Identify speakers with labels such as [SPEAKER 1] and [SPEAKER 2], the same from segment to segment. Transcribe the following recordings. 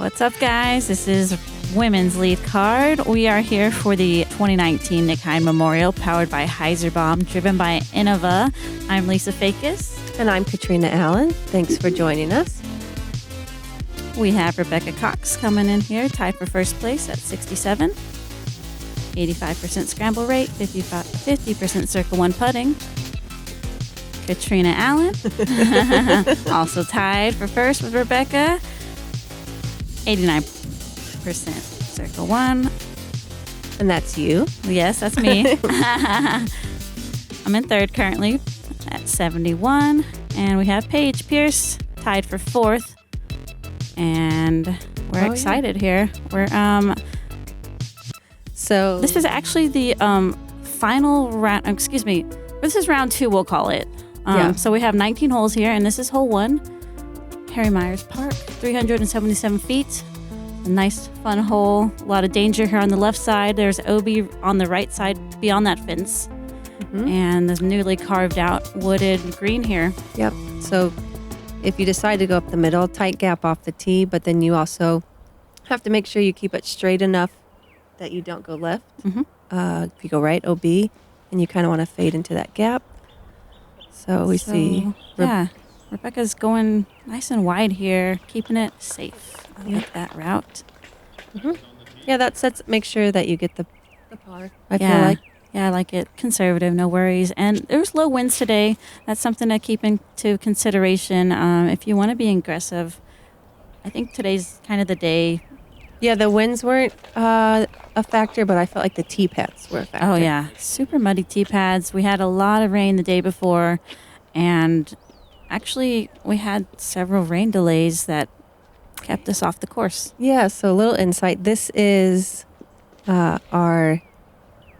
[SPEAKER 1] What's up, guys? This is Women's Lead Card. We are here for the 2019 Nick Hyde Memorial, powered by Hyzerbomb, driven by Innova. I'm Lisa Fajkus.
[SPEAKER 2] And I'm Catrina Allen. Thanks for joining us.
[SPEAKER 1] We have Rebecca Cox coming in here, tied for first place at 67. 85% scramble rate, 50% circle one putting. Catrina Allen, also tied for first with Rebecca. 89% circle one.
[SPEAKER 2] And that's you?
[SPEAKER 1] Yes, that's me. I'm in third currently at 71. And we have Paige Pierce tied for fourth. And we're excited here. We're
[SPEAKER 2] So
[SPEAKER 1] this is actually the final round. Excuse me. This is round 2, we'll call it. So we have 19 holes here, and this is hole 1. Harry Myers Park, 377 feet. A nice, fun hole. A lot of danger here on the left side. There's OB on the right side beyond that fence. Mm-hmm. And there's newly carved out wooded green here.
[SPEAKER 2] Yep. So if you decide to go up the middle, tight gap off the tee, but then you also have to make sure you keep it straight enough that you don't go left.
[SPEAKER 1] Mm-hmm.
[SPEAKER 2] If you go right, OB, and you kind of want to fade into that gap. So we see.
[SPEAKER 1] Rebecca's going nice and wide here, keeping it safe. I like that route.
[SPEAKER 2] Mm-hmm. Yeah, that sets. Make sure that you get the par. I feel like.
[SPEAKER 1] Yeah, I like it. Conservative, no worries. And there's low winds today. That's something to keep into consideration. If you want to be aggressive, I think today's kind of the day.
[SPEAKER 2] Yeah, the winds weren't a factor, but I felt like the tee pads were a factor.
[SPEAKER 1] Oh, yeah. Super muddy tee pads. We had a lot of rain the day before, and actually we had several rain delays that kept us off the course.
[SPEAKER 2] Yeah, so a little insight. This is our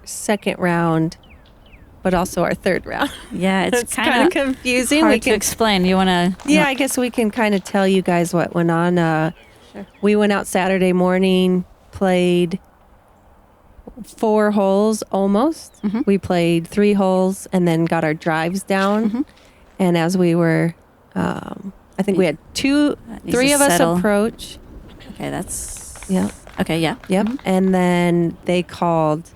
[SPEAKER 2] second round, but also our third round.
[SPEAKER 1] Yeah, it's
[SPEAKER 2] kind of confusing.
[SPEAKER 1] Hard to explain. You want to?
[SPEAKER 2] Yeah, I guess we can kind of tell you guys what went on. Sure. We went out Saturday morning, played 4 holes almost.
[SPEAKER 1] Mm-hmm.
[SPEAKER 2] We played 3 holes and then got our drives down. Mm-hmm. And as we were, I think we had 3 of us approach.
[SPEAKER 1] Okay, that's...
[SPEAKER 2] Yeah.
[SPEAKER 1] Okay, yeah.
[SPEAKER 2] Yep.
[SPEAKER 1] Mm-hmm.
[SPEAKER 2] And then they called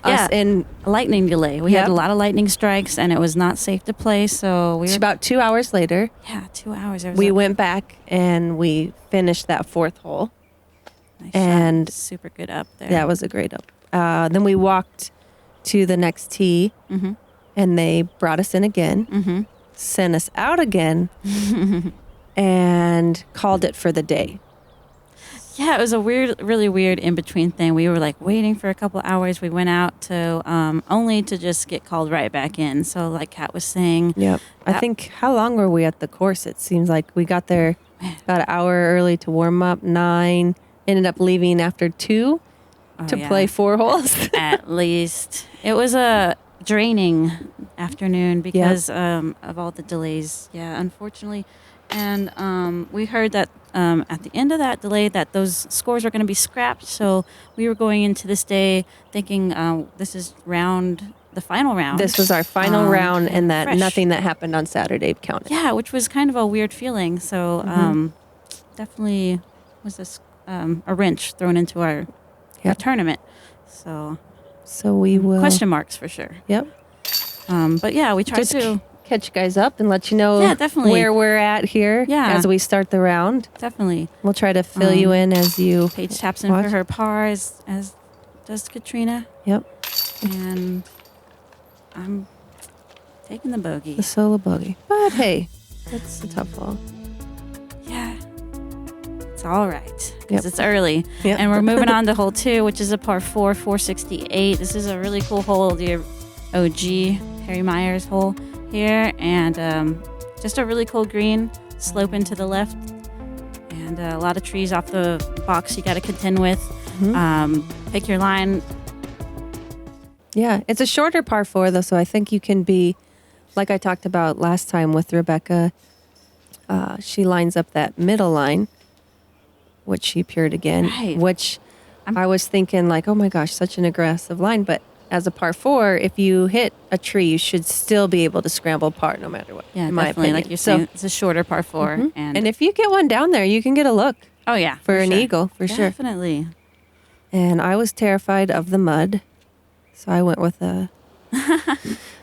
[SPEAKER 2] us in...
[SPEAKER 1] a lightning delay. We had a lot of lightning strikes, and it was not safe to play, so we were...
[SPEAKER 2] About 2 hours later.
[SPEAKER 1] Yeah, 2 hours.
[SPEAKER 2] We went back, and we finished that 4th hole.
[SPEAKER 1] Nice
[SPEAKER 2] and
[SPEAKER 1] shot. Super good up there.
[SPEAKER 2] That was a great up. Then we walked to the next tee,
[SPEAKER 1] mm-hmm.
[SPEAKER 2] and they brought us in again,
[SPEAKER 1] mm-hmm.
[SPEAKER 2] sent us out again, and called it for the day.
[SPEAKER 1] Yeah, it was a really weird in-between thing. We were like waiting for a couple hours. We went out to only to just get called right back in. So like Kat was saying.
[SPEAKER 2] Yep. I think, how long were we at the course? It seems like we got there about an hour early to warm up, 9, ended up leaving after 2 to play 4 holes.
[SPEAKER 1] At least. It was a draining afternoon because of all the delays. Yeah, unfortunately. And we heard that at the end of that delay that those scores were going to be scrapped. So we were going into this day thinking this is the final round.
[SPEAKER 2] This was our final round, and that
[SPEAKER 1] fresh.
[SPEAKER 2] Nothing that happened on Saturday counted.
[SPEAKER 1] Yeah, which was kind of a weird feeling. So definitely was this a wrench thrown into our tournament. So
[SPEAKER 2] we will...
[SPEAKER 1] Question marks for sure.
[SPEAKER 2] Yep.
[SPEAKER 1] But yeah, we tried to...
[SPEAKER 2] catch you guys up and let you know where we're at here as we start the round.
[SPEAKER 1] Definitely.
[SPEAKER 2] We'll try to fill you in as you
[SPEAKER 1] Paige taps in for her par as does Catrina.
[SPEAKER 2] Yep.
[SPEAKER 1] And I'm taking the bogey.
[SPEAKER 2] The solo bogey. But hey, it's a tough hole.
[SPEAKER 1] Yeah. It's all right because it's early.
[SPEAKER 2] Yep.
[SPEAKER 1] And we're moving on to hole 2, which is a par 4, 468. This is a really cool hole, the OG Harry Myers hole here, and just a really cool green slope into the left, and a lot of trees off the box you got to contend with. Mm-hmm. Pick your line.
[SPEAKER 2] Yeah, it's a shorter par 4 though, so I think you can be, like I talked about last time with Rebecca, she lines up that middle line, which she pured again, which I was thinking like, oh my gosh, such an aggressive line, but as a par 4, if you hit a tree, you should still be able to scramble par no matter what.
[SPEAKER 1] Yeah,
[SPEAKER 2] in my
[SPEAKER 1] definitely.
[SPEAKER 2] opinion.
[SPEAKER 1] Like you're saying, it's a shorter par 4.
[SPEAKER 2] Mm-hmm. And if you get one down there, you can get a look.
[SPEAKER 1] Oh, yeah.
[SPEAKER 2] For an eagle, for sure.
[SPEAKER 1] Definitely.
[SPEAKER 2] And I was terrified of the mud. So I went with a...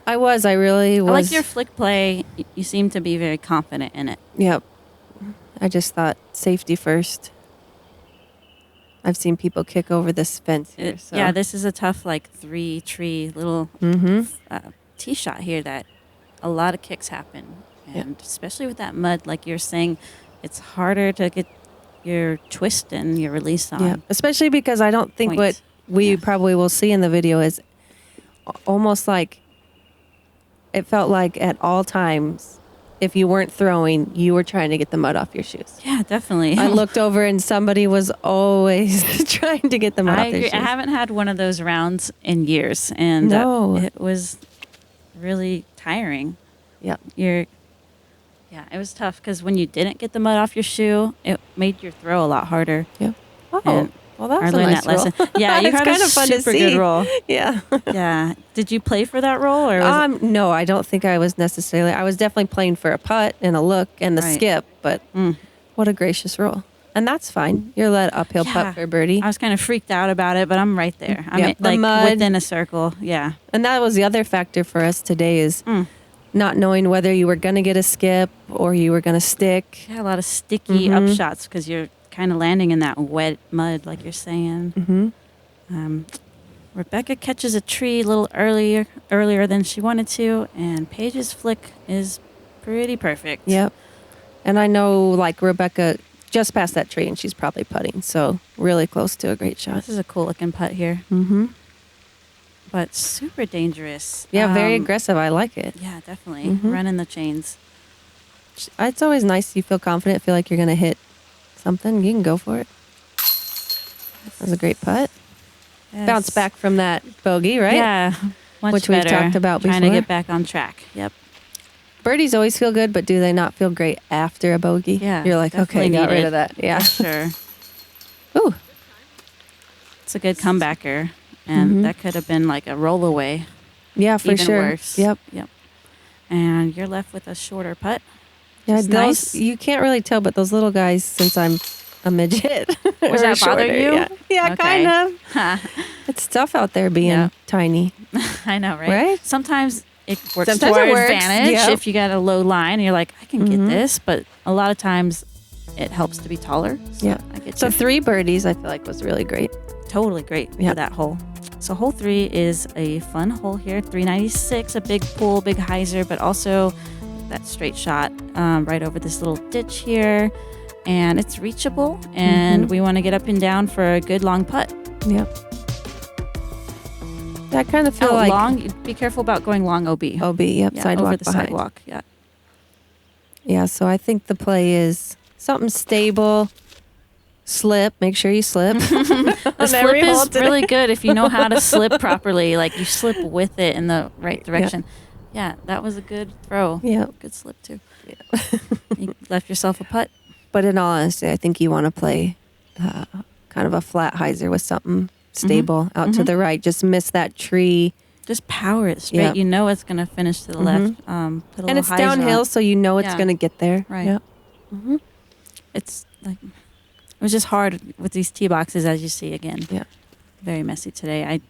[SPEAKER 2] I really was.
[SPEAKER 1] I like your flick play. You seem to be very confident in it.
[SPEAKER 2] Yep. I just thought safety first. I've seen people kick over this fence here. So.
[SPEAKER 1] Yeah, this is a tough, like, 3-tree little tee shot here that a lot of kicks happen. And especially with that mud, like you're saying, it's harder to get your twist and your release on.
[SPEAKER 2] Yeah, especially because I don't think what we probably will see in the video is almost like it felt like at all times, if you weren't throwing, you were trying to get the mud off your shoes.
[SPEAKER 1] Yeah, definitely.
[SPEAKER 2] I looked over and somebody was always trying to get the mud off their shoes.
[SPEAKER 1] I haven't had one of those rounds in years, and it was really tiring.
[SPEAKER 2] Yeah.
[SPEAKER 1] Yeah, it was tough because when you didn't get the mud off your shoe, it made your throw a lot harder.
[SPEAKER 2] Yeah. Oh, well, that was a nice roll.
[SPEAKER 1] Lesson. Yeah, you had kind of fun super good roll.
[SPEAKER 2] Yeah.
[SPEAKER 1] Yeah. Did you play for that roll, or was
[SPEAKER 2] no, I don't think I was necessarily. I was definitely playing for a putt and a look and the skip, but what a gracious roll. And that's fine. You're let uphill putt for a birdie.
[SPEAKER 1] I was kind of freaked out about it, but I'm right there. I'm like
[SPEAKER 2] mud,
[SPEAKER 1] within a circle. Yeah.
[SPEAKER 2] And that was the other factor for us today is not knowing whether you were going to get a skip or you were going to stick.
[SPEAKER 1] Yeah, a lot of sticky upshots because you're kind of landing in that wet mud, like you're saying. Rebecca catches a tree a little earlier than she wanted to, and Paige's flick is pretty perfect.
[SPEAKER 2] Yep. And I know, like, Rebecca just passed that tree, and she's probably putting, so really close to a great shot.
[SPEAKER 1] This is a cool-looking putt here. But super dangerous.
[SPEAKER 2] Yeah, very aggressive. I like it.
[SPEAKER 1] Yeah, definitely. Running the chains.
[SPEAKER 2] It's always nice. You feel confident, feel like you're going to hit something. You can go for it. That was a great putt.
[SPEAKER 1] Yes.
[SPEAKER 2] Bounce back from that bogey, right?
[SPEAKER 1] Yeah,
[SPEAKER 2] which we've talked about before.
[SPEAKER 1] Trying to get back on track. Yep.
[SPEAKER 2] Birdies always feel good, but do they not feel great after a bogey?
[SPEAKER 1] Yeah.
[SPEAKER 2] You're like, okay, got rid of that. Yeah.
[SPEAKER 1] Sure.
[SPEAKER 2] Ooh.
[SPEAKER 1] It's a good comebacker. And that could have been like a roll away.
[SPEAKER 2] Yeah, for
[SPEAKER 1] even
[SPEAKER 2] sure.
[SPEAKER 1] Worse.
[SPEAKER 2] Yep.
[SPEAKER 1] And you're left with a shorter putt.
[SPEAKER 2] Yeah, those you can't really tell, but those little guys, since I'm a midget,
[SPEAKER 1] was that bother you?
[SPEAKER 2] Yeah, kind of. It's tough out there being tiny.
[SPEAKER 1] I know, right? Sometimes it works to
[SPEAKER 2] our
[SPEAKER 1] advantage if you got a low line and you're like, I can get this, but a lot of times it helps to be taller. So I get
[SPEAKER 2] so 3 birdies, I feel like was really great.
[SPEAKER 1] Totally great for that hole. So hole 3 is a fun hole here, 396, a big pool, big hyzer, but also that straight shot right over this little ditch here. And it's reachable, and we want to get up and down for a good long putt.
[SPEAKER 2] Yep. I kind of feel like
[SPEAKER 1] long. Be careful about going long OB.
[SPEAKER 2] OB, yep, sidewalk
[SPEAKER 1] over the
[SPEAKER 2] behind.
[SPEAKER 1] sidewalk. Yeah.
[SPEAKER 2] Yeah, so I think the play is something stable. Slip. Make sure you slip.
[SPEAKER 1] The slip is really good if you know how to slip properly. Like you slip with it in the right direction. Yeah, that was a good throw.
[SPEAKER 2] Yeah,
[SPEAKER 1] good slip too. Yeah. You left yourself a putt.
[SPEAKER 2] But in all honesty, I think you want to play kind of a flat hyzer with something stable out to the right. Just miss that tree.
[SPEAKER 1] Just power it straight. Yep. You know it's going to finish to the left. Put a
[SPEAKER 2] and
[SPEAKER 1] little
[SPEAKER 2] it's downhill, so you know it's going to get there.
[SPEAKER 1] Right. Yep. It's like it was just hard with these tee boxes, as you see again.
[SPEAKER 2] Yeah.
[SPEAKER 1] Very messy today. I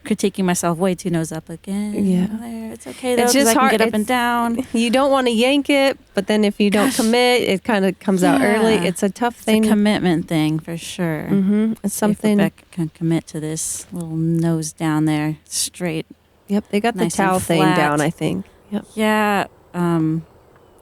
[SPEAKER 1] critiquing myself way too nose up again.
[SPEAKER 2] Yeah.
[SPEAKER 1] There. It's okay though.
[SPEAKER 2] It's just hard.
[SPEAKER 1] I can get up and down.
[SPEAKER 2] You don't want to yank it, but then if you don't commit, it kind of comes out early. It's a tough thing.
[SPEAKER 1] It's a commitment thing for sure.
[SPEAKER 2] It's something.
[SPEAKER 1] If Rebecca can commit to this little nose down there straight.
[SPEAKER 2] Yep. They got the towel thing down, I think. Yep.
[SPEAKER 1] Yeah.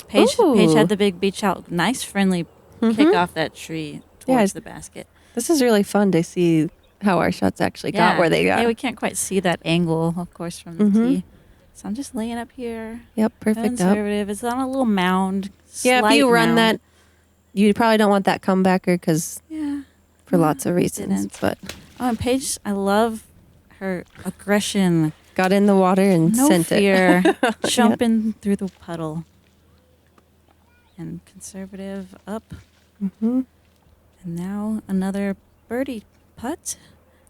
[SPEAKER 1] Paige had the big beach out. Nice friendly kick off that tree towards the basket.
[SPEAKER 2] This is really fun to see how our shots actually got where they got.
[SPEAKER 1] Yeah, we can't quite see that angle, of course, from the tee. So I'm just laying up here.
[SPEAKER 2] Yep, perfect.
[SPEAKER 1] Conservative. It's on a little mound.
[SPEAKER 2] Yeah, if you run that, you probably don't want that comebacker because for lots of reasons. But
[SPEAKER 1] and Paige, I love her aggression.
[SPEAKER 2] Got in the water and sent
[SPEAKER 1] fear, jumping through the puddle. And conservative up. And now another birdie putt.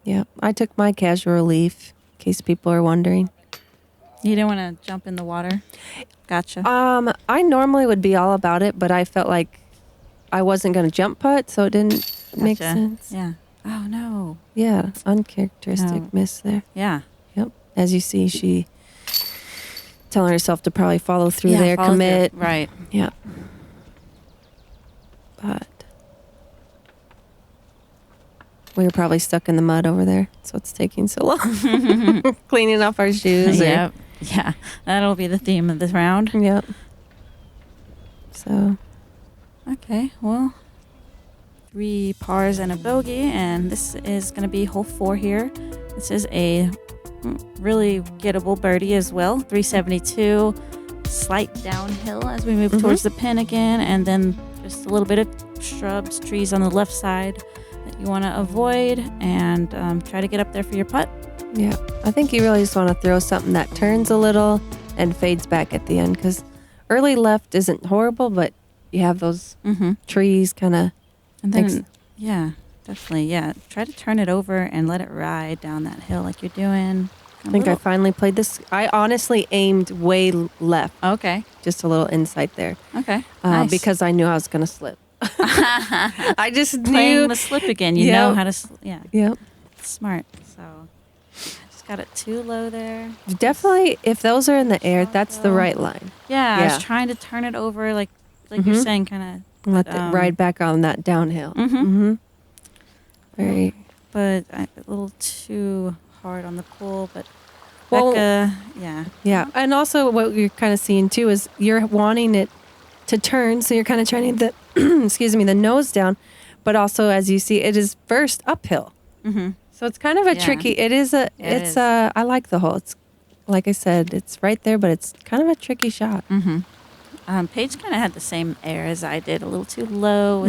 [SPEAKER 2] Yeah, I took my casual relief in case people are wondering.
[SPEAKER 1] You didn't want to jump in the water? Gotcha.
[SPEAKER 2] I normally would be all about it, but I felt like I wasn't going to jump putt, so it didn't make sense.
[SPEAKER 1] Yeah. Oh, no.
[SPEAKER 2] Yeah, uncharacteristic miss there.
[SPEAKER 1] Yeah.
[SPEAKER 2] Yep. As you see, she telling herself to probably follow through there, commit.
[SPEAKER 1] Through. Right.
[SPEAKER 2] Yeah. But we were probably stuck in the mud over there, so it's taking so long. Cleaning off our shoes.
[SPEAKER 1] Yep. Yeah. That'll be the theme of this round.
[SPEAKER 2] Yep. So.
[SPEAKER 1] Okay. Well, 3 pars and a bogey, and this is going to be hole 4 here. This is a really gettable birdie as well. 372. Slight downhill as we move towards the pin again, and then just a little bit of shrubs, trees on the left side that you want to avoid, and try to get up there for your putt.
[SPEAKER 2] Yeah, I think you really just want to throw something that turns a little and fades back at the end, because early left isn't horrible, but you have those trees kind of.
[SPEAKER 1] And then, yeah, definitely, yeah. Try to turn it over and let it ride down that hill like you're doing.
[SPEAKER 2] I think I finally played this. I honestly aimed way left.
[SPEAKER 1] Okay.
[SPEAKER 2] Just a little insight there.
[SPEAKER 1] Okay. Nice.
[SPEAKER 2] Because I knew I was going to slip. I just
[SPEAKER 1] Playing
[SPEAKER 2] knew.
[SPEAKER 1] the slip again. You know how to,
[SPEAKER 2] Yep.
[SPEAKER 1] Smart. So, just got it too low there.
[SPEAKER 2] Definitely, if those are in the air, that's the right line.
[SPEAKER 1] Yeah, I was trying to turn it over like you're saying, kind of.
[SPEAKER 2] Let it ride back on that downhill. Very.
[SPEAKER 1] But a little too hard on the pull, but Becca,
[SPEAKER 2] Yeah. And also what you're kind of seeing too is you're wanting it to turn, so you're kind of trying the the nose down, but also as you see, it is first uphill. So it's kind of a tricky. It is I like the hole. It's like I said, it's right there, but it's kind of a tricky shot.
[SPEAKER 1] Paige kind of had the same air as I did, a little too low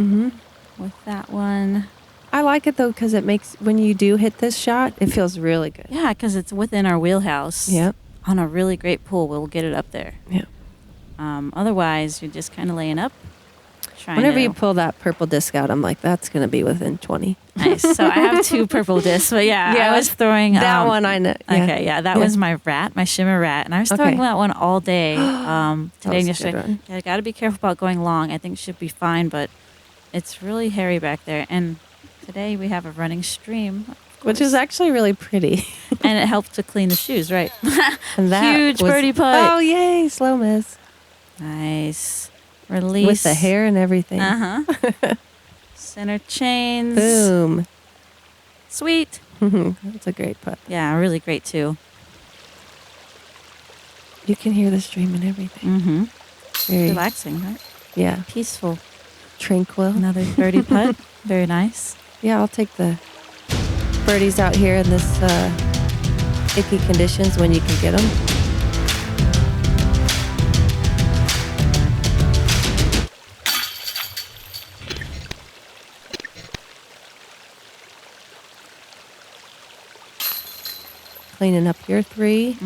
[SPEAKER 1] with that one.
[SPEAKER 2] I like it though because it makes, when you do hit this shot, it feels really good.
[SPEAKER 1] Yeah, because it's within our wheelhouse.
[SPEAKER 2] Yep.
[SPEAKER 1] On a really great pull, we'll get it up there.
[SPEAKER 2] Yeah.
[SPEAKER 1] Otherwise, you're just kind of laying up.
[SPEAKER 2] Whenever you pull that purple disc out, I'm like, that's going to be within 20.
[SPEAKER 1] Nice. So I have 2 purple discs, but I was throwing
[SPEAKER 2] that one. I know. Yeah.
[SPEAKER 1] Okay, that was my rat, my shimmer rat, and I was throwing that one all day today and yesterday. I got to be careful about going long. I think it should be fine, but it's really hairy back there. And today we have a running stream,
[SPEAKER 2] which is actually really pretty,
[SPEAKER 1] and it helped to clean the shoes, right?
[SPEAKER 2] And that
[SPEAKER 1] huge birdie putt.
[SPEAKER 2] Oh yay, SloMez.
[SPEAKER 1] Nice. Release.
[SPEAKER 2] With the hair and everything.
[SPEAKER 1] Center chains.
[SPEAKER 2] Boom.
[SPEAKER 1] Sweet.
[SPEAKER 2] That's a great putt.
[SPEAKER 1] Yeah, really great too.
[SPEAKER 2] You can hear the stream and everything. Very
[SPEAKER 1] relaxing, right?
[SPEAKER 2] Yeah.
[SPEAKER 1] Peaceful.
[SPEAKER 2] Tranquil.
[SPEAKER 1] Another birdie putt. Very nice.
[SPEAKER 2] Yeah, I'll take the birdies out here in this icky conditions when you can get them. Cleaning up your 3.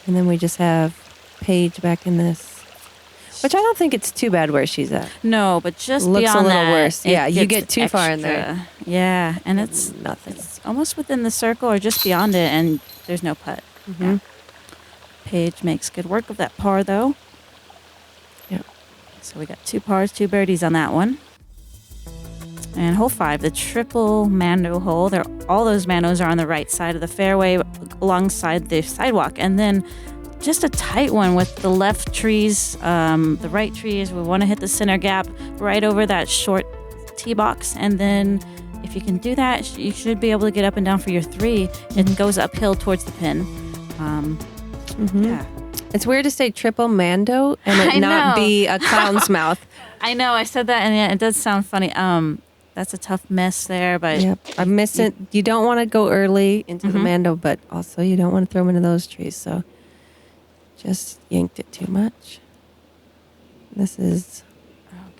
[SPEAKER 2] And then we just have Paige back in this, which I don't think it's too bad where she's at.
[SPEAKER 1] No, but just
[SPEAKER 2] looks
[SPEAKER 1] beyond
[SPEAKER 2] a little
[SPEAKER 1] that,
[SPEAKER 2] worse. Yeah, you get too far in there.
[SPEAKER 1] Yeah, and it's
[SPEAKER 2] nothing.
[SPEAKER 1] It's almost within the circle or just beyond it, and there's no putt. Yeah. Paige makes good work of that par, though.
[SPEAKER 2] Yep.
[SPEAKER 1] So we got 2 pars, 2 birdies on that one. And hole 5, the triple mando hole. All those mandos are on the right side of the fairway alongside the sidewalk. And then just a tight one with the left trees, the right trees. We want to hit the center gap right over that short tee box. And then if you can do that, you should be able to get up and down for your 3. It goes uphill towards the pin. Yeah.
[SPEAKER 2] It's weird to say triple mando and it not be a clown's mouth.
[SPEAKER 1] I know. I said that, and it does sound funny. That's a tough miss there, but
[SPEAKER 2] I'm missing. You don't want to go early into the mando, but also you don't want to throw them into those trees. So just yanked it too much. This is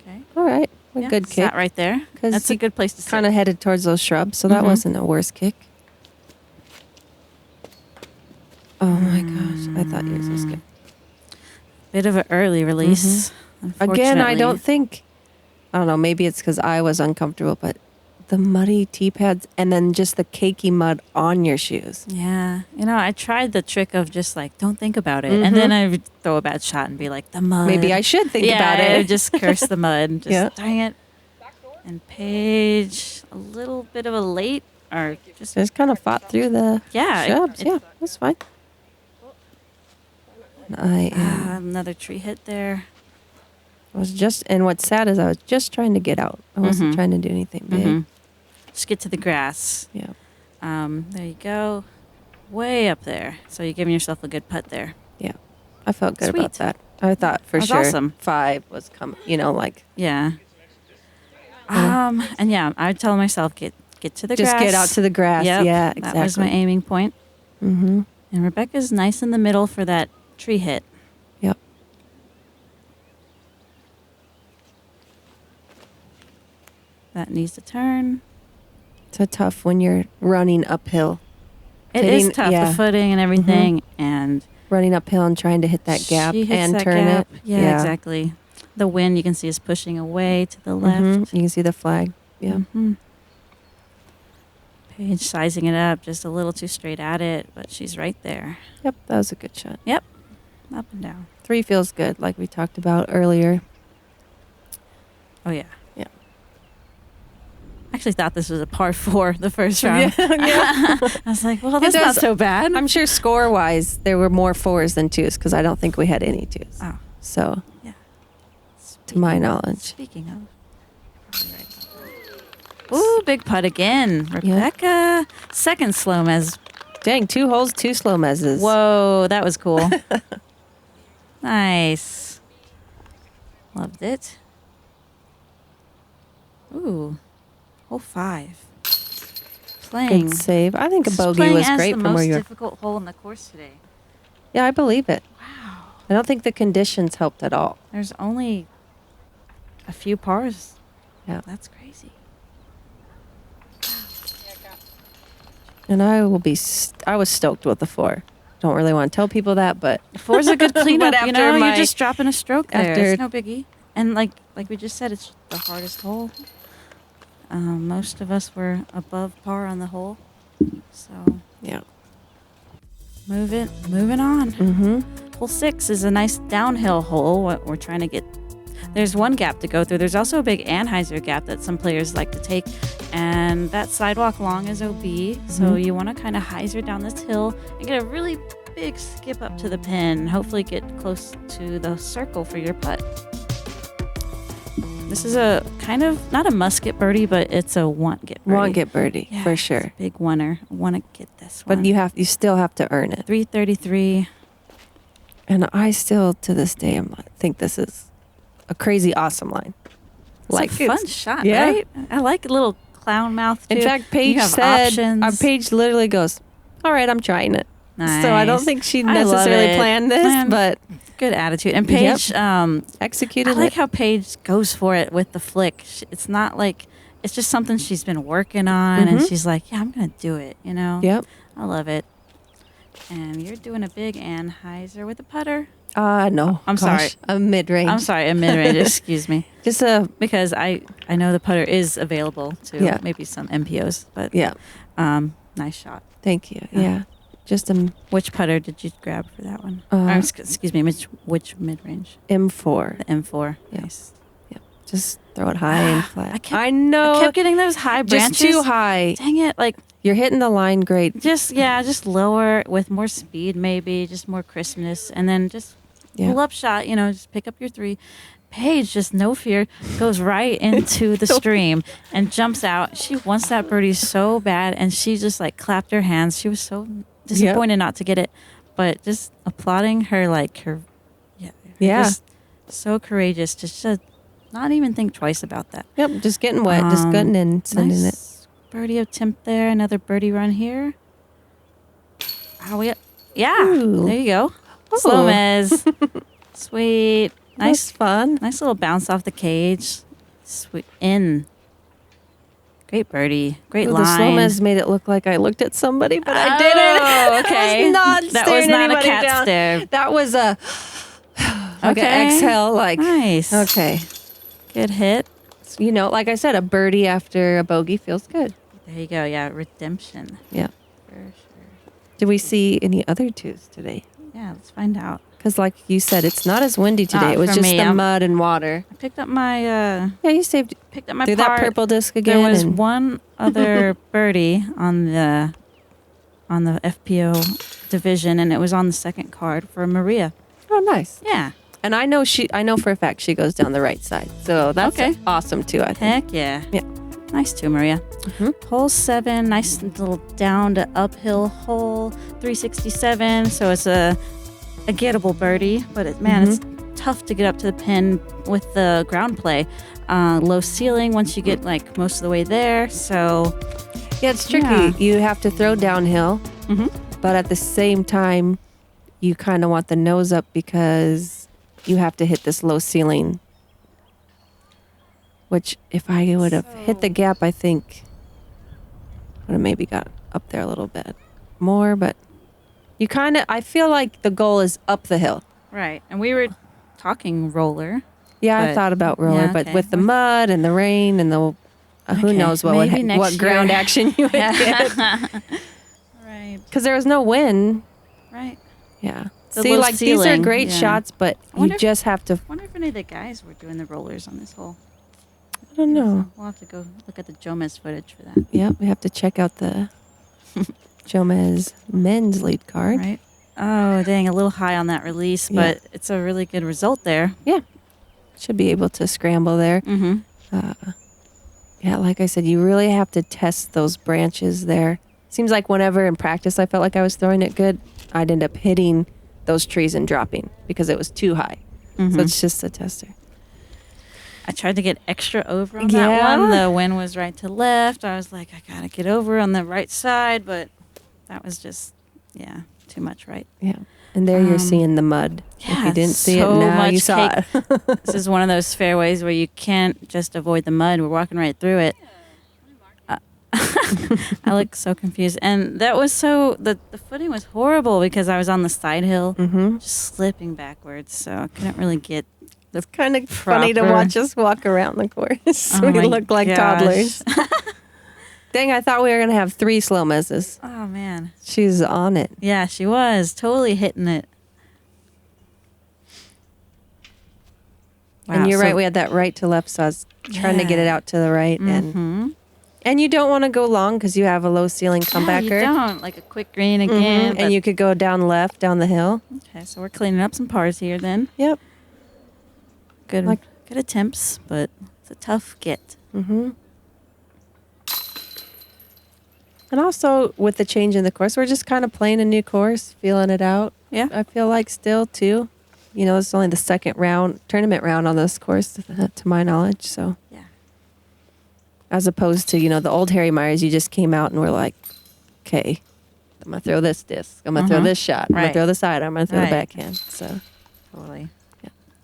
[SPEAKER 1] okay.
[SPEAKER 2] All right. A good kick.
[SPEAKER 1] Sat right there. That's a good place to sit.
[SPEAKER 2] Kind of headed towards those shrubs, so that wasn't a worse kick. Oh my gosh! I thought yours was good.
[SPEAKER 1] Bit of an early release.
[SPEAKER 2] Again, I don't think. I don't know. Maybe it's because I was uncomfortable, but the muddy tee pads and then just the cakey mud on your shoes.
[SPEAKER 1] Yeah. You know, I tried the trick of just like, don't think about it. And then I would throw a bad shot and be like, the mud.
[SPEAKER 2] Maybe I should think about it.
[SPEAKER 1] Yeah, just curse the mud. Just dang it. And Paige, a little bit of a late or
[SPEAKER 2] just kind of fought through the shrubs. Yeah, that's fine.
[SPEAKER 1] Another tree hit there.
[SPEAKER 2] And what's sad is I was just trying to get out. I wasn't trying to do anything big.
[SPEAKER 1] Just get to the grass.
[SPEAKER 2] Yeah.
[SPEAKER 1] There you go. Way up there. So you're giving yourself a good putt there.
[SPEAKER 2] Yeah. I felt good about that. I thought for sure
[SPEAKER 1] awesome.
[SPEAKER 2] 5 was coming,
[SPEAKER 1] Yeah. And yeah, I would tell myself, get to the grass.
[SPEAKER 2] Just get out to the grass.
[SPEAKER 1] Yep,
[SPEAKER 2] yeah, exactly.
[SPEAKER 1] That was my aiming point. And Rebecca's nice in the middle for that tree hit.
[SPEAKER 2] Yep.
[SPEAKER 1] That needs to turn.
[SPEAKER 2] It's a tough when you're running uphill.
[SPEAKER 1] It is tough, the footing and everything, and
[SPEAKER 2] running uphill and trying to hit that gap and turn it.
[SPEAKER 1] Yeah, exactly. The wind you can see is pushing away to the left.
[SPEAKER 2] You can see the flag. Yeah.
[SPEAKER 1] Paige sizing it up just a little too straight at it, but she's right there.
[SPEAKER 2] Yep, that was a good shot.
[SPEAKER 1] Yep, up and down.
[SPEAKER 2] 3 feels good, like we talked about earlier.
[SPEAKER 1] Oh yeah.
[SPEAKER 2] Yeah.
[SPEAKER 1] I actually thought this was a par 4 the first round.
[SPEAKER 2] Yeah.
[SPEAKER 1] I was like, well, that's not so bad.
[SPEAKER 2] I'm sure score-wise, there were more 4s than 2s because I don't think we had any 2s.
[SPEAKER 1] Oh.
[SPEAKER 2] So, to my knowledge.
[SPEAKER 1] Speaking of. Ooh, big putt again. Rebecca. Second SloMez.
[SPEAKER 2] Dang, 2 holes, 2 SloMezes.
[SPEAKER 1] Whoa, that was cool. Nice. Loved it. Ooh, hole 5. Playing.
[SPEAKER 2] Good save. I think a bogey was great from where you're.
[SPEAKER 1] The most difficult hole in the course today.
[SPEAKER 2] Yeah, I believe it.
[SPEAKER 1] Wow.
[SPEAKER 2] I don't think the conditions helped at all.
[SPEAKER 1] There's only a few pars.
[SPEAKER 2] Yeah.
[SPEAKER 1] That's crazy.
[SPEAKER 2] And I was stoked with the 4. Don't really want to tell people that, but
[SPEAKER 1] 4's a good cleanup.
[SPEAKER 2] But
[SPEAKER 1] you're just dropping a stroke there. It's no biggie. And like we just said, it's the hardest hole. Most of us were above par on the hole. So
[SPEAKER 2] yeah.
[SPEAKER 1] Moving on. Hole 6 is a nice downhill hole. What we're trying to get. There's one gap to go through. There's also a big Anheuser gap that some players like to take. And that sidewalk long is OB. So you want to kind of hyzer down this hill and get a really big skip up to the pin. Hopefully get close to the circle for your putt. This is a kind of, not a must get birdie, but it's a want get birdie.
[SPEAKER 2] Want get birdie, for sure.
[SPEAKER 1] It's a big winner. Want to get this one.
[SPEAKER 2] But you still have to earn it.
[SPEAKER 1] 333.
[SPEAKER 2] And I still, to this day, think this is a crazy awesome line.
[SPEAKER 1] It's a fun shot, right? I like a little clown mouth too.
[SPEAKER 2] In fact, Paige Paige literally goes, all right, I'm trying it.
[SPEAKER 1] Nice.
[SPEAKER 2] So I don't think she necessarily planned this, but
[SPEAKER 1] good attitude. And Paige
[SPEAKER 2] executed it.
[SPEAKER 1] I like how Paige goes for it with the flick. It's not like, it's just something she's been working on, and she's like, yeah, I'm going to do it,
[SPEAKER 2] Yep.
[SPEAKER 1] I love it. And you're doing a big Anheuser with a putter.
[SPEAKER 2] No.
[SPEAKER 1] I'm sorry.
[SPEAKER 2] A mid-range.
[SPEAKER 1] I'm sorry, a mid-range. Excuse me.
[SPEAKER 2] Just
[SPEAKER 1] because I know the putter is available to maybe some MPOs, but nice shot.
[SPEAKER 2] Thank you. Yeah. Just
[SPEAKER 1] which putter did you grab for that one? Excuse me, which mid-range?
[SPEAKER 2] M4.
[SPEAKER 1] The M4.
[SPEAKER 2] Yeah.
[SPEAKER 1] Nice.
[SPEAKER 2] Yeah. Just throw it high and flat.
[SPEAKER 1] I know. I kept getting those high branches.
[SPEAKER 2] Just too high.
[SPEAKER 1] Dang it! Like
[SPEAKER 2] you're hitting the line great.
[SPEAKER 1] Just lower with more speed, maybe just more crispness, and then just pull up shot. Just pick up your 3. Paige, just no fear, goes right into the stream and jumps out. She wants that birdie so bad, and she just clapped her hands. She was so disappointed not to get it, but just applauding her, just so courageous, just to not even think twice about that.
[SPEAKER 2] Yep, just getting wet, just getting in, sending it.
[SPEAKER 1] Birdie attempt there, another birdie run here. There you go. SloMez. Sweet. Nice,
[SPEAKER 2] fun.
[SPEAKER 1] Nice little bounce off the cage. Sweet in. Great birdie. Great line.
[SPEAKER 2] The SloMez made it look like I looked at somebody, but I didn't.
[SPEAKER 1] Oh, okay.
[SPEAKER 2] That was not
[SPEAKER 1] a cat
[SPEAKER 2] down.
[SPEAKER 1] stare.
[SPEAKER 2] That was an exhale.
[SPEAKER 1] Nice.
[SPEAKER 2] Okay.
[SPEAKER 1] Good hit.
[SPEAKER 2] You know, like I said, a birdie after a bogey feels good.
[SPEAKER 1] There you go. Yeah, redemption.
[SPEAKER 2] Yeah.
[SPEAKER 1] For sure.
[SPEAKER 2] Did we see any other twos today?
[SPEAKER 1] Yeah, let's find out.
[SPEAKER 2] Because like you said, it's not as windy today.
[SPEAKER 1] Not
[SPEAKER 2] It was
[SPEAKER 1] for
[SPEAKER 2] just
[SPEAKER 1] me.
[SPEAKER 2] the mud and water.
[SPEAKER 1] I picked up my
[SPEAKER 2] Yeah, you saved
[SPEAKER 1] picked up my
[SPEAKER 2] through
[SPEAKER 1] part.
[SPEAKER 2] that purple disc again.
[SPEAKER 1] There was one other birdie on the FPO division, and it was on the second card for Maria.
[SPEAKER 2] Oh, nice.
[SPEAKER 1] Yeah.
[SPEAKER 2] And I know for a fact she goes down the right side. So that's
[SPEAKER 1] Okay.
[SPEAKER 2] awesome too, I think.
[SPEAKER 1] Heck yeah.
[SPEAKER 2] Yeah.
[SPEAKER 1] Nice too, Maria.
[SPEAKER 2] Mhm.
[SPEAKER 1] Hole 7, nice little down to uphill hole, 367. So it's a gettable birdie, but it's tough to get up to the pin with the ground play. Low ceiling once you get like most of the way there. So
[SPEAKER 2] Yeah, it's tricky.
[SPEAKER 1] Yeah.
[SPEAKER 2] You have to throw downhill, but at the same time, you kind of want the nose up because you have to hit this low ceiling. Which, if I would have hit the gap, I think would have maybe got up there a little bit more. But you I feel like the goal is up the hill.
[SPEAKER 1] right, and we were talking roller.
[SPEAKER 2] Yeah, I
[SPEAKER 1] But-
[SPEAKER 2] thought about roller,
[SPEAKER 1] yeah,
[SPEAKER 2] but
[SPEAKER 1] okay.
[SPEAKER 2] with the mud and the rain and the who
[SPEAKER 1] Okay,
[SPEAKER 2] knows
[SPEAKER 1] maybe next
[SPEAKER 2] what ground
[SPEAKER 1] year.
[SPEAKER 2] action you would get
[SPEAKER 1] Right,
[SPEAKER 2] because there was no wind.
[SPEAKER 1] right.
[SPEAKER 2] Yeah.
[SPEAKER 1] The
[SPEAKER 2] See,
[SPEAKER 1] low
[SPEAKER 2] like these are
[SPEAKER 1] ceiling,
[SPEAKER 2] great
[SPEAKER 1] yeah.
[SPEAKER 2] shots, but
[SPEAKER 1] I wonder
[SPEAKER 2] you
[SPEAKER 1] if-
[SPEAKER 2] just have to.
[SPEAKER 1] I wonder if any of the guys were doing the rollers on this hole.
[SPEAKER 2] I don't know.
[SPEAKER 1] We'll have to go look at the Jomez footage for that.
[SPEAKER 2] Yep, we have to check out the Jomez men's lead card.
[SPEAKER 1] Right. Oh, dang, a little high on that release,
[SPEAKER 2] Yeah.
[SPEAKER 1] but it's a really good result there.
[SPEAKER 2] Yeah, should be able to scramble there.
[SPEAKER 1] Mm-hmm.
[SPEAKER 2] Yeah, like I said, you really have to test those branches there. Seems like whenever in practice I felt like I was throwing it good, I'd end up hitting those trees and dropping because it was too high.
[SPEAKER 1] Mm-hmm.
[SPEAKER 2] So it's just a tester.
[SPEAKER 1] I tried to get extra over on
[SPEAKER 2] Yeah?
[SPEAKER 1] that one. The wind was right to left. I was like, I gotta get over on the right side, but that was just, too much right.
[SPEAKER 2] Yeah. And there you're
[SPEAKER 1] Um,
[SPEAKER 2] seeing the mud. If
[SPEAKER 1] yeah,
[SPEAKER 2] you didn't see it,
[SPEAKER 1] so
[SPEAKER 2] now you
[SPEAKER 1] much
[SPEAKER 2] saw
[SPEAKER 1] cake.
[SPEAKER 2] it.
[SPEAKER 1] This is one of those fairways where you can't just avoid the mud. We're walking right through it. I look so confused. And that was the footing was horrible because I was on the side hill, just slipping backwards. So I couldn't really get.
[SPEAKER 2] It's kind of funny to
[SPEAKER 1] Proper.
[SPEAKER 2] watch us walk around the course.
[SPEAKER 1] Oh
[SPEAKER 2] We
[SPEAKER 1] my
[SPEAKER 2] look like
[SPEAKER 1] gosh.
[SPEAKER 2] toddlers. Dang, I thought we were going to have 3 SloMez's.
[SPEAKER 1] Oh, man.
[SPEAKER 2] She's on it.
[SPEAKER 1] Yeah, she was totally hitting it.
[SPEAKER 2] And
[SPEAKER 1] Wow,
[SPEAKER 2] you're
[SPEAKER 1] so-
[SPEAKER 2] right, we had that right to left, so I was trying to get it
[SPEAKER 1] Yeah.
[SPEAKER 2] out to the right. And you don't want to go long because you have a low ceiling comebacker.
[SPEAKER 1] Yeah, you don't. Like a quick green again.
[SPEAKER 2] And you could go down left, down the hill.
[SPEAKER 1] Okay, so we're cleaning up some pars here then.
[SPEAKER 2] Yep.
[SPEAKER 1] Good,
[SPEAKER 2] Like-
[SPEAKER 1] good attempts, but it's a tough get.
[SPEAKER 2] And also, with the change in the course, we're just kind of playing a new course, feeling it out.
[SPEAKER 1] Yeah.
[SPEAKER 2] I feel like still, too. You know, it's only the second tournament round on this course, to my knowledge. So,
[SPEAKER 1] Yeah.
[SPEAKER 2] as opposed to, the old Harry Myers, you just came out and were like, okay, I'm going to throw this disc. I'm going to throw this shot. I'm going
[SPEAKER 1] Right.
[SPEAKER 2] to throw the side. I'm going to throw
[SPEAKER 1] Right.
[SPEAKER 2] the backhand. So,
[SPEAKER 1] Totally.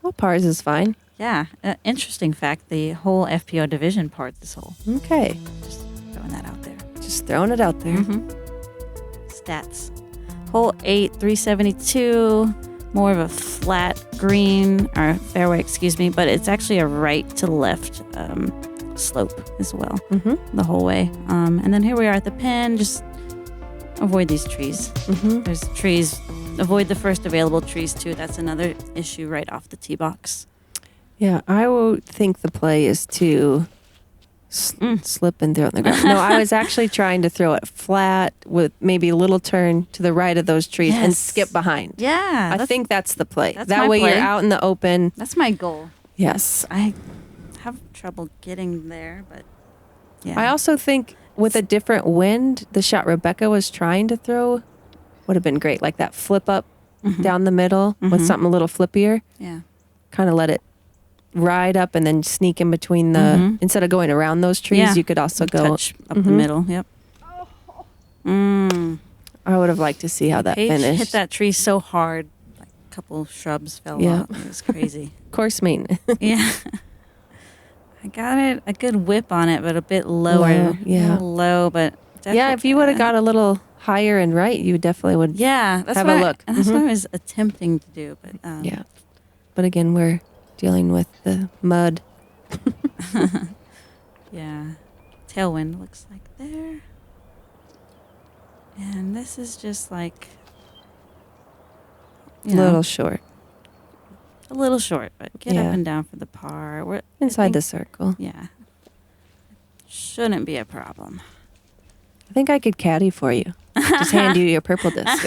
[SPEAKER 2] well, pars is fine.
[SPEAKER 1] Yeah. Interesting fact, the whole FPO division part this hole.
[SPEAKER 2] Okay.
[SPEAKER 1] Just throwing that out there.
[SPEAKER 2] Just throwing it out there.
[SPEAKER 1] Stats. Hole 8, 372. More of a flat green, or fairway, excuse me, but it's actually a right to left slope as well the whole way. And then here we are at the pin. Just avoid these trees. There's trees. Avoid the first available trees too. That's another issue right off the tee box.
[SPEAKER 2] Yeah, I would think the play is to slip and throw it in the ground. No, I was actually trying to throw it flat with maybe a little turn to the right of those trees and
[SPEAKER 1] Yes.
[SPEAKER 2] skip behind.
[SPEAKER 1] Yeah,
[SPEAKER 2] I think that's the play.
[SPEAKER 1] that's
[SPEAKER 2] That
[SPEAKER 1] my
[SPEAKER 2] way
[SPEAKER 1] play.
[SPEAKER 2] you're out in the open.
[SPEAKER 1] that's my goal.
[SPEAKER 2] Yes.
[SPEAKER 1] I have trouble getting there, but yeah.
[SPEAKER 2] I also think with a different wind, the shot Rebecca was trying to throw would have been great. Like that flip up down the middle with something a little flippier.
[SPEAKER 1] Yeah.
[SPEAKER 2] Kind of let it ride up and then sneak in between the, instead of going around those trees,
[SPEAKER 1] Yeah.
[SPEAKER 2] you could also go.
[SPEAKER 1] Touch up the middle. Yep.
[SPEAKER 2] I would have liked to see how that
[SPEAKER 1] Paige
[SPEAKER 2] finished.
[SPEAKER 1] hit that tree so hard, like a couple shrubs fell
[SPEAKER 2] Yeah.
[SPEAKER 1] out. It was crazy.
[SPEAKER 2] Course maintenance.
[SPEAKER 1] Yeah. I got it a good whip on it, but a bit lower.
[SPEAKER 2] Low, yeah.
[SPEAKER 1] A little low, but
[SPEAKER 2] Yeah, if you would have got a little higher and right, you definitely would.
[SPEAKER 1] yeah, that's
[SPEAKER 2] have
[SPEAKER 1] what
[SPEAKER 2] a look.
[SPEAKER 1] And that's what I was attempting to do, but
[SPEAKER 2] Yeah. But again, we're dealing with the mud.
[SPEAKER 1] Yeah. Tailwind looks like there. And this is just like,
[SPEAKER 2] A little short.
[SPEAKER 1] A little short, but get up and down for the par. We're
[SPEAKER 2] inside the circle.
[SPEAKER 1] Yeah. Shouldn't be a problem.
[SPEAKER 2] I think I could caddy for you. Just hand you your purple disc.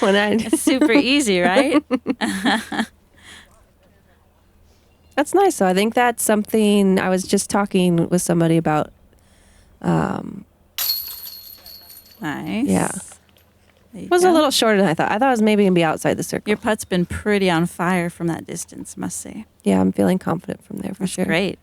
[SPEAKER 1] It's super easy, right?
[SPEAKER 2] That's nice. So I think that's something I was just talking with somebody about.
[SPEAKER 1] Nice.
[SPEAKER 2] Yeah. It was a little shorter than I thought. I thought it was maybe going to be outside the circle.
[SPEAKER 1] Your putt's been pretty on fire from that distance, must say.
[SPEAKER 2] Yeah, I'm feeling confident from there for sure.
[SPEAKER 1] Great.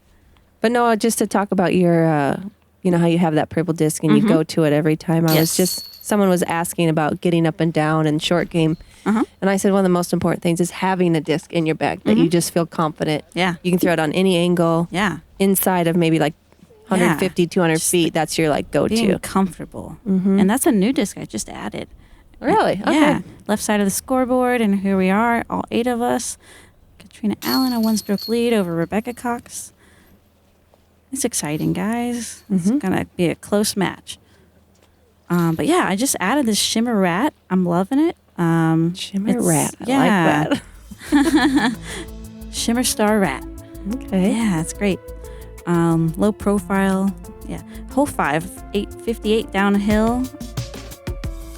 [SPEAKER 2] But no, just to talk about your, how you have that purple disc and you go to it every time. Someone was asking about getting up and down and short game. And I said one of the most important things is having a disc in your bag that you just feel confident.
[SPEAKER 1] Yeah.
[SPEAKER 2] You can throw it on any angle.
[SPEAKER 1] Yeah.
[SPEAKER 2] Inside of maybe like 150, 200 just feet. That's your like go-to.
[SPEAKER 1] Being comfortable. And that's a new disc I just added.
[SPEAKER 2] Really? Okay.
[SPEAKER 1] Yeah. Left side of the scoreboard, and here we are, all 8 of us. Catrina Allen, a 1-stroke lead over Rebecca Cox. It's exciting, guys. It's going to be a close match. But yeah, I just added this shimmer rat. I'm loving it.
[SPEAKER 2] Shimmer rat. I like
[SPEAKER 1] that. Shimmer star rat.
[SPEAKER 2] Okay.
[SPEAKER 1] Yeah, it's great. Low profile. Yeah. Hole 5, 858 downhill.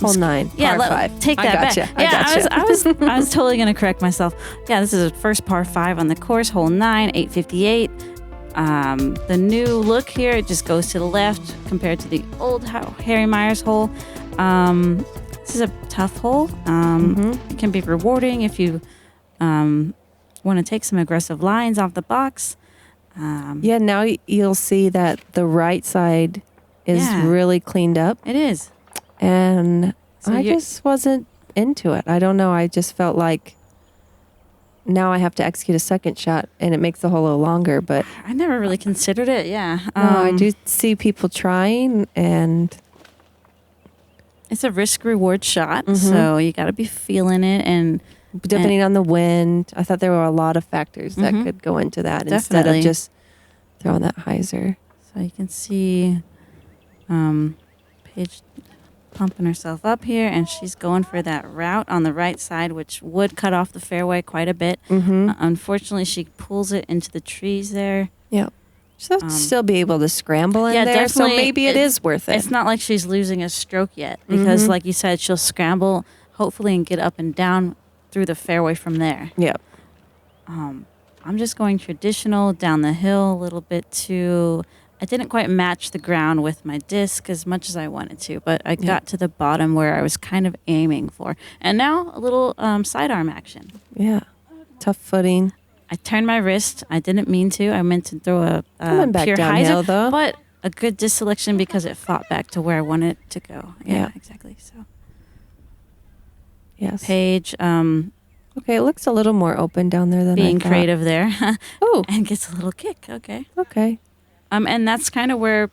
[SPEAKER 2] Hole 9.
[SPEAKER 1] Yeah,
[SPEAKER 2] par 5.
[SPEAKER 1] Take that back.
[SPEAKER 2] Yeah,
[SPEAKER 1] I was totally going to correct myself. Yeah, this is a first par 5 on the course. Hole 9, 858. The new look here, it just goes to the left compared to the old Harry Myers hole. This is a tough hole. It can be rewarding if you want to take some aggressive lines off the box.
[SPEAKER 2] Now you'll see that the right side is really cleaned up.
[SPEAKER 1] It is.
[SPEAKER 2] And so I just wasn't into it. I don't know. I just felt like now I have to execute a second shot and it makes the hole a little longer, but
[SPEAKER 1] I never really considered it. Yeah.
[SPEAKER 2] No, I do see people trying, and
[SPEAKER 1] it's a risk reward shot. So you got to be feeling it. And
[SPEAKER 2] depending on the wind, I thought there were a lot of factors that could go into that instead of just throwing that hyzer.
[SPEAKER 1] So you can see Paige pumping herself up here, and she's going for that route on the right side, which would cut off the fairway quite a bit. Unfortunately, she pulls it into the trees there.
[SPEAKER 2] Yeah. She'll still be able to scramble in there,
[SPEAKER 1] definitely.
[SPEAKER 2] So maybe it is worth it.
[SPEAKER 1] It's not like she's losing a stroke yet, because like you said, she'll scramble, hopefully, and get up and down through the fairway from there.
[SPEAKER 2] Yeah.
[SPEAKER 1] I'm just going traditional down the hill a little bit too. I didn't quite match the ground with my disc as much as I wanted to, but I got to the bottom where I was kind of aiming for. And now a little sidearm action.
[SPEAKER 2] Yeah. Tough footing.
[SPEAKER 1] I turned my wrist. I didn't mean to. I meant to throw a
[SPEAKER 2] back
[SPEAKER 1] pure
[SPEAKER 2] downhill,
[SPEAKER 1] hyzer,
[SPEAKER 2] though.
[SPEAKER 1] but a good disc selection because it fought back to where I wanted it to go. Yeah. Exactly. So,
[SPEAKER 2] yes.
[SPEAKER 1] Paige.
[SPEAKER 2] Okay, it looks a little more open down there than
[SPEAKER 1] being
[SPEAKER 2] I thought.
[SPEAKER 1] creative there.
[SPEAKER 2] Oh.
[SPEAKER 1] And gets a little kick. Okay.
[SPEAKER 2] Okay.
[SPEAKER 1] And that's kind of where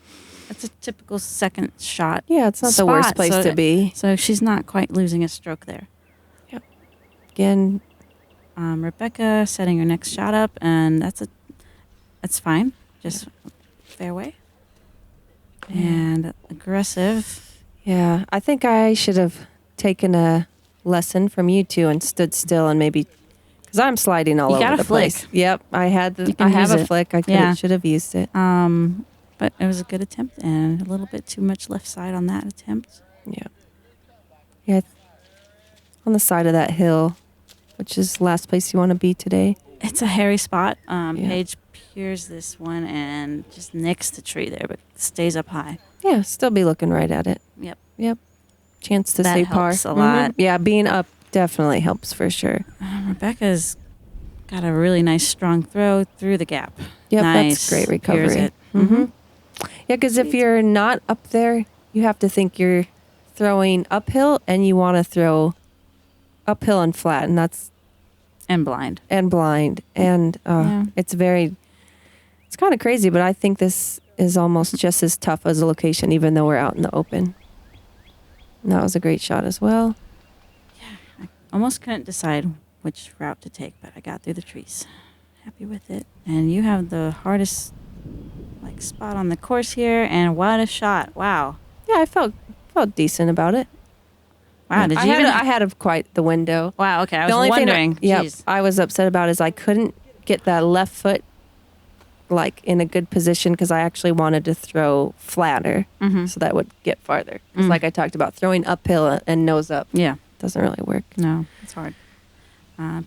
[SPEAKER 1] it's a typical second shot.
[SPEAKER 2] Yeah, it's not the worst place to be.
[SPEAKER 1] So she's not quite losing a stroke there.
[SPEAKER 2] Yep. Again,
[SPEAKER 1] Rebecca setting her next shot up, and that's fine. Just fairway. And aggressive.
[SPEAKER 2] Yeah, I think I should have taken a lesson from you two and stood still and maybe, because I'm sliding all over the place. Yep, I have a flick. I should have used it.
[SPEAKER 1] But it was a good attempt and a little bit too much left side on that attempt.
[SPEAKER 2] Yeah. Yeah. On the side of that hill, which is the last place you want to be today.
[SPEAKER 1] It's a hairy spot. Paige Pierce this one and just nicks the tree there, but stays up high.
[SPEAKER 2] Yeah, still be looking right at it.
[SPEAKER 1] Yep.
[SPEAKER 2] Chance to stay par.
[SPEAKER 1] That helps a lot.
[SPEAKER 2] Yeah, being up definitely helps for sure.
[SPEAKER 1] Rebecca's got a really nice strong throw through the gap.
[SPEAKER 2] Yep,
[SPEAKER 1] nice.
[SPEAKER 2] That's great recovery.
[SPEAKER 1] Yeah,
[SPEAKER 2] because if you're not up there, you have to think you're throwing uphill and you want to throw uphill and flat, and that's
[SPEAKER 1] blind.
[SPEAKER 2] And it's kind of crazy, but I think this is almost just as tough as a location, even though we're out in the open. And that was a great shot as well.
[SPEAKER 1] Yeah, I almost couldn't decide which route to take, but I got through the trees. Happy with it. And you have the hardest like spot on the course here, and what a shot! Wow.
[SPEAKER 2] Yeah, I felt decent about it.
[SPEAKER 1] Wow, did you
[SPEAKER 2] I had quite the window.
[SPEAKER 1] Wow, okay. I was wondering.
[SPEAKER 2] I was upset about is I couldn't get that left foot like in a good position because I actually wanted to throw flatter so that would get farther. Because like I talked about, throwing uphill and nose up doesn't really work.
[SPEAKER 1] No, it's hard.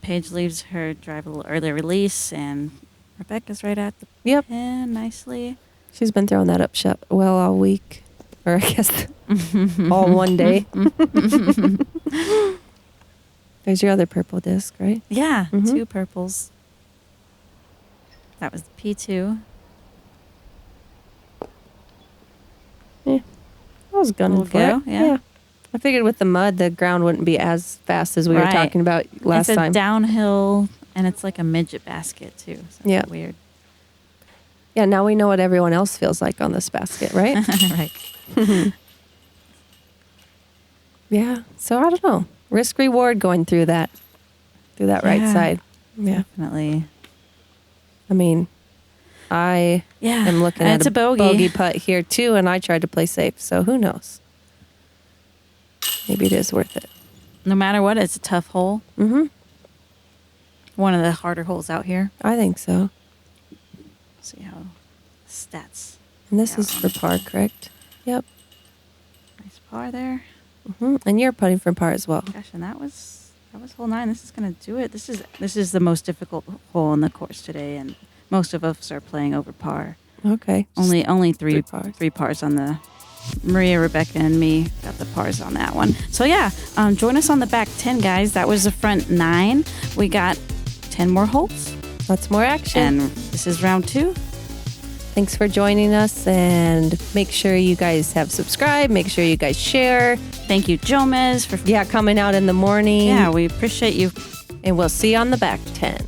[SPEAKER 1] Paige leaves her drive a little early release, and Rebecca's right at the pin nicely.
[SPEAKER 2] She's been throwing that up shot well all week. Or I guess all one day. There's your other purple disc, right?
[SPEAKER 1] Yeah, 2 purples. That was the P2.
[SPEAKER 2] Yeah, I was gunning for it.
[SPEAKER 1] Yeah.
[SPEAKER 2] I figured with the mud, the ground wouldn't be as fast as we were talking about last time.
[SPEAKER 1] It's a downhill, and it's like a midget basket, too. So it's weird.
[SPEAKER 2] Yeah, now we know what everyone else feels like on this basket, right?
[SPEAKER 1] Right.
[SPEAKER 2] Yeah, so I don't know. Risk reward going through that right side. Yeah,
[SPEAKER 1] definitely.
[SPEAKER 2] I mean, I am looking at a bogey putt here too, and I tried to play safe. So who knows? Maybe it is worth it.
[SPEAKER 1] No matter what, it's a tough hole.
[SPEAKER 2] Mm-hmm.
[SPEAKER 1] One of the harder holes out here.
[SPEAKER 2] I think so.
[SPEAKER 1] See how stats.
[SPEAKER 2] And this is for par, correct? Yep.
[SPEAKER 1] Nice par there.
[SPEAKER 2] Mm-hmm. And you're putting for par as well.
[SPEAKER 1] Gosh, and that was hole 9. This is gonna do it. This is the most difficult hole on the course today, and most of us are playing over par.
[SPEAKER 2] Okay.
[SPEAKER 1] Only three pars on the Maria, Rebecca, and me got the pars on that one. So yeah, join us on the back 10, guys. That was the front 9. We got 10 more holes.
[SPEAKER 2] Lots more action.
[SPEAKER 1] And this is round 2.
[SPEAKER 2] Thanks for joining us, and make sure you guys have subscribed. Make sure you guys share.
[SPEAKER 1] Thank you, Jomez, for
[SPEAKER 2] coming out in the morning.
[SPEAKER 1] Yeah, we appreciate you.
[SPEAKER 2] And we'll see you on the back 10.